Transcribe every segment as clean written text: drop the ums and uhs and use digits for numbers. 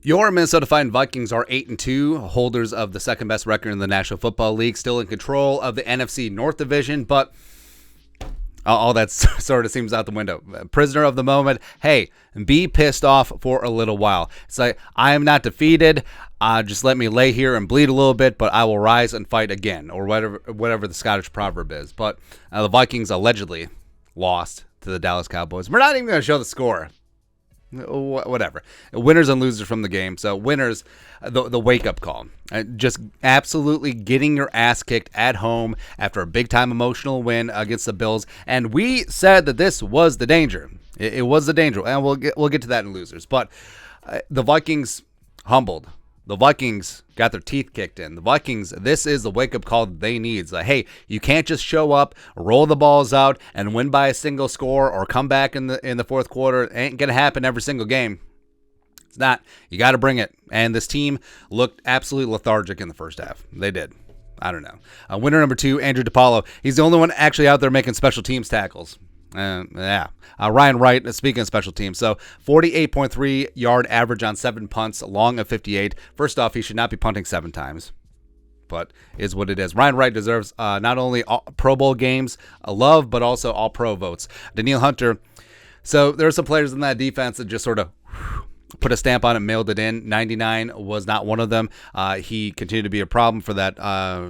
Your Minnesota Vikings are 8-2, holders of the second best record in the National Football League, still in control of the NFC North Division, but all that sort of seems out the window. Prisoner of the moment. Hey, be pissed off for a little while. It's like, I am not defeated. Just let me lay here and bleed a little bit, but I will rise and fight again, or whatever the Scottish proverb is. But the Vikings allegedly lost to the Dallas Cowboys. We're not even going to show the score. Whatever. Winners and losers from the game. So winners, the wake-up call. Just absolutely getting your ass kicked at home after a big-time emotional win against the Bills. And we said that this was the danger. It was the danger. And we'll get to that in losers. But the Vikings humbled. The Vikings got their teeth kicked in. The Vikings, this is the wake-up call that they need. It's like, hey, you can't just show up, roll the balls out, and win by a single score or come back in the fourth quarter. It ain't going to happen every single game. It's not. You got to bring it. And this team looked absolutely lethargic in the first half. They did. I don't know. Winner number 2, Andrew DiPaolo. He's the only one actually out there making special teams tackles. Ryan Wright, speaking of special teams, so 48.3 yard average on 7 punts, long of 58. First off, he should not be punting 7 times, but is what it is. Ryan Wright deserves not only Pro Bowl games, love, but also all pro votes. Danielle Hunter. So there are some players in that defense that just sort of put a stamp on it, mailed it in. 99 was not one of them. He continued to be a problem for that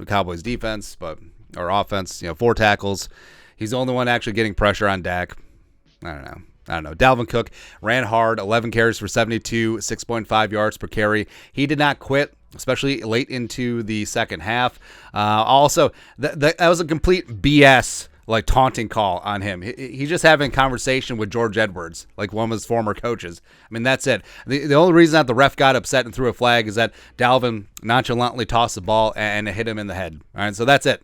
Cowboys defense, or offense. 4 tackles. He's the only one actually getting pressure on Dak. I don't know. Dalvin Cook ran hard, 11 carries for 72, 6.5 yards per carry. He did not quit, especially late into the second half. Also, that was a complete BS, taunting call on him. He's just having a conversation with George Edwards, like one of his former coaches. I mean, that's it. The only reason that the ref got upset and threw a flag is that Dalvin nonchalantly tossed the ball and it hit him in the head. All right, so that's it.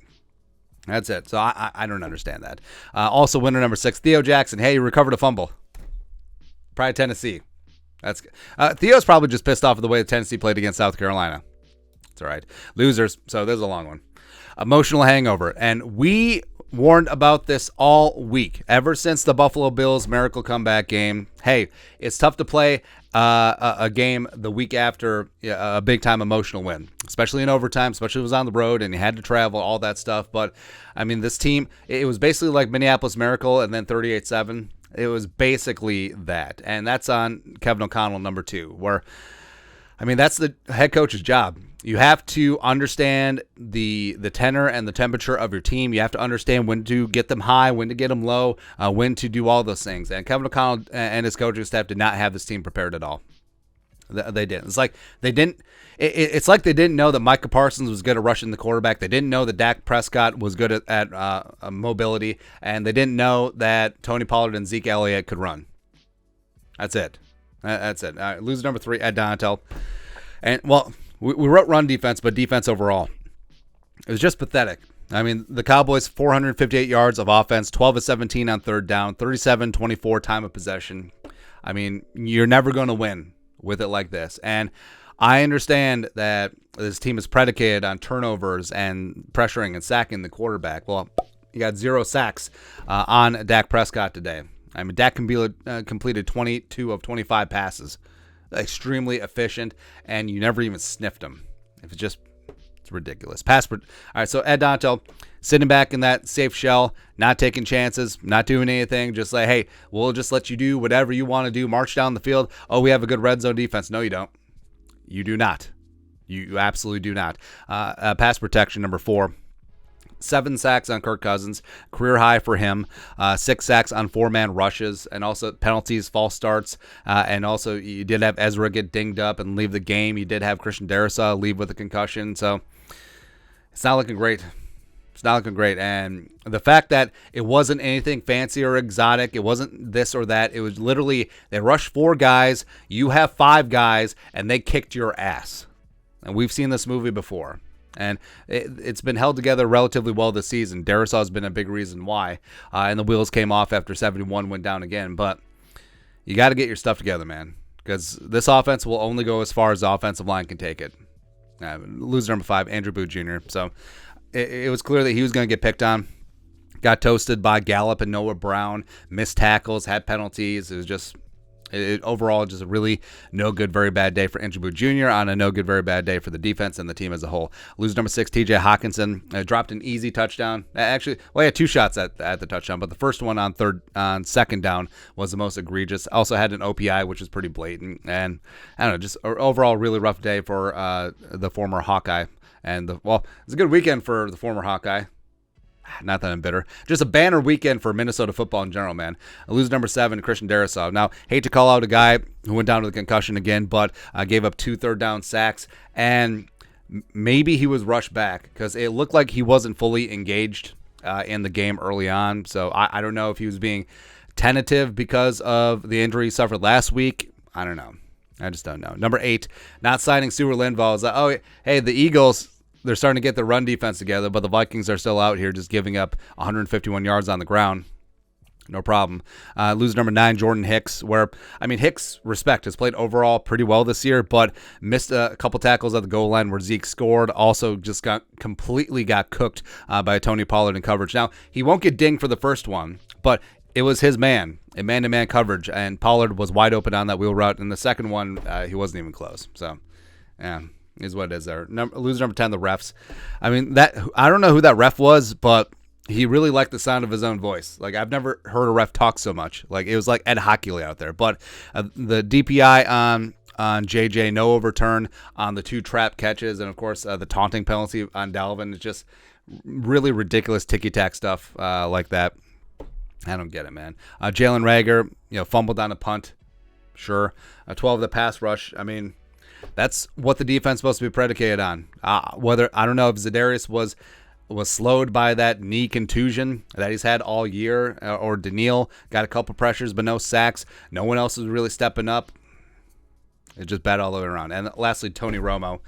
That's it. So I don't understand that. Also, winner number 6, Theo Jackson. Hey, he recovered a fumble. Probably Tennessee. That's good. Theo's probably just pissed off at the way Tennessee played against South Carolina. It's all right. Losers. So there's a long one. Emotional hangover. And we warned about this all week, ever since the Buffalo Bills miracle comeback game. Hey, it's tough to play a game the week after a big-time emotional win, especially in overtime, especially if it was on the road and you had to travel, all that stuff. But, I mean, this team, it was basically like Minneapolis Miracle and then 38-7. It was basically that. And that's on Kevin O'Connell, number 2, where, I mean, that's the head coach's job. You have to understand the tenor and the temperature of your team. You have to understand when to get them high, when to get them low, when to do all those things. And Kevin O'Connell and his coaching staff did not have this team prepared at all. They didn't. It's like they didn't. It's like they didn't know that Micah Parsons was good at rushing the quarterback. They didn't know that Dak Prescott was good at mobility, and they didn't know that Tony Pollard and Zeke Elliott could run. That's it. That's it. All right, loser number 3, Ed Donatel. And well, we wrote run defense, but defense overall, it was just pathetic. I mean, the Cowboys, 458 yards of offense, 12 of 17 on third down, 37-24 time of possession. I mean, you're never going to win with it like this. And I understand that this team is predicated on turnovers and pressuring and sacking the quarterback. Well, you got 0 sacks on Dak Prescott today. I mean, Dak completed 22 of 25 passes. Extremely efficient, and you never even sniffed him. It's ridiculous. All right, so Ed Donatel sitting back in that safe shell, not taking chances, not doing anything, just like, hey, we'll just let you do whatever you want to do, march down the field. Oh, we have a good red zone defense. No, you don't. You do not. You absolutely do not. Pass protection, number 4. 7 sacks on Kirk Cousins, career high for him. 6 sacks on 4-man rushes, and also penalties, false starts. And also, you did have Ezra get dinged up and leave the game. You did have Christian Darrisaw leave with a concussion. So it's not looking great. It's not looking great. And the fact that it wasn't anything fancy or exotic, it wasn't this or that. It was literally they rushed 4 guys. You have 5 guys, and they kicked your ass. And we've seen this movie before. And it's been held together relatively well this season. Darrisaw has been a big reason why. And the wheels came off after 71 went down again. But you got to get your stuff together, man, because this offense will only go as far as the offensive line can take it. Loser number 5, Andrew Booth Jr. So it was clear that he was going to get picked on. Got toasted by Gallup and Noah Brown. Missed tackles, had penalties. It was just Overall, just a really no good, very bad day for Ingebu Jr. on a no good, very bad day for the defense and the team as a whole. Loser number 6, TJ Hawkinson, dropped an easy touchdown. Actually, well, he had 2 shots at the touchdown, but the first one on second down was the most egregious. Also had an OPI, which was pretty blatant. And I don't know, just overall really rough day for the former Hawkeye. And it's a good weekend for the former Hawkeye. Not that I'm bitter. Just a banner weekend for Minnesota football in general, man. Lose number 7, Christian Darrisaw. Now, hate to call out a guy who went down with a concussion again, but gave up 2 third-down sacks, and maybe he was rushed back because it looked like he wasn't fully engaged in the game early on. So I don't know if he was being tentative because of the injury he suffered last week. I don't know. I just don't know. Number 8, not signing Stuart Linval. Is like, hey, the Eagles, they're starting to get their run defense together, but the Vikings are still out here just giving up 151 yards on the ground. No problem. Loser number 9, Jordan Hicks, Hicks, respect, has played overall pretty well this year, but missed a couple tackles at the goal line where Zeke scored. Also just completely got cooked by Tony Pollard in coverage. Now, he won't get dinged for the first one, but it was his man, a man-to-man coverage, and Pollard was wide open on that wheel route. And the second one, he wasn't even close. So, yeah. Is what it is there. Loser number 10, the refs. I don't know who that ref was, but he really liked the sound of his own voice. Like, I've never heard a ref talk so much. Like, it was like Ed Hockley out there. But the DPI on JJ, no overturn on the 2 trap catches, and of course the taunting penalty on Dalvin is just really ridiculous ticky-tack stuff like that. I don't get it, man. Jalen Reagor, fumbled on a punt. Sure. 12 the pass rush. That's what the defense is supposed to be predicated on. I don't know if Zadarius was slowed by that knee contusion that he's had all year, or Daniil got a couple pressures but no sacks. No one else is really stepping up. It's just bad all the way around. And lastly, Tony Romo.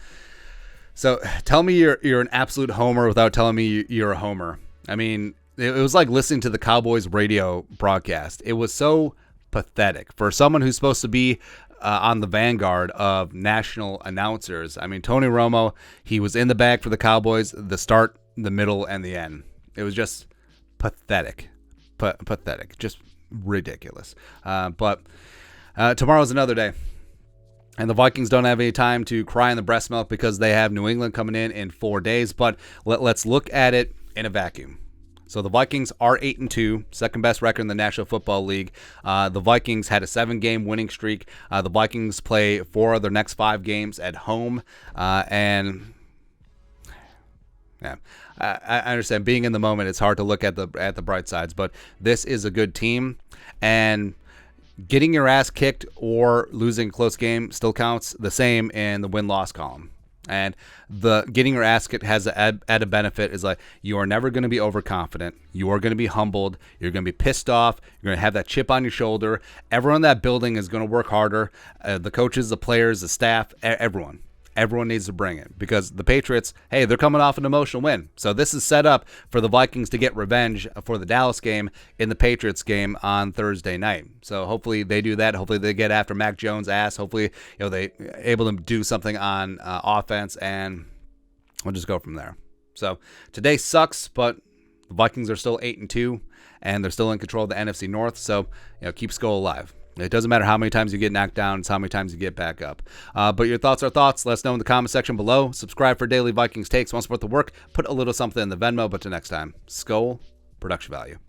So tell me you're an absolute homer without telling me you're a homer. It was like listening to the Cowboys radio broadcast. It was so pathetic for someone who's supposed to be on the vanguard of national announcers. Tony Romo, he was in the bag for the Cowboys, the start, the middle, and the end. It was just pathetic. Pathetic. Just ridiculous. But tomorrow's another day. And the Vikings don't have any time to cry in the breast milk because they have New England coming in 4 days. But let's look at it in a vacuum. So the Vikings are 8-2, second best record in the National Football League. The Vikings had a 7-game winning streak. The Vikings play 4 of their next 5 games at home. I understand being in the moment, it's hard to look at the bright sides, but this is a good team, and getting your ass kicked or losing a close game still counts the same in the win-loss column. And the getting your ass kicked has an added benefit is like you are never going to be overconfident. You are going to be humbled. You're going to be pissed off. You're going to have that chip on your shoulder. Everyone in that building is going to work harder. The coaches, the players, the staff, everyone. Everyone needs to bring it because the Patriots, hey, they're coming off an emotional win. So this is set up for the Vikings to get revenge for the Dallas game in the Patriots game on Thursday night. So hopefully they do that. Hopefully they get after Mac Jones' ass. Hopefully they able to do something on offense, and we'll just go from there. So today sucks, but the Vikings are still 8-2, and they're still in control of the NFC North. So keep Skull alive. It doesn't matter how many times you get knocked down, it's how many times you get back up. But your thoughts are thoughts. Let us know in the comment section below. Subscribe for daily Vikings takes. Want to support the work? Put a little something in the Venmo. But till next time, Skull Production Value.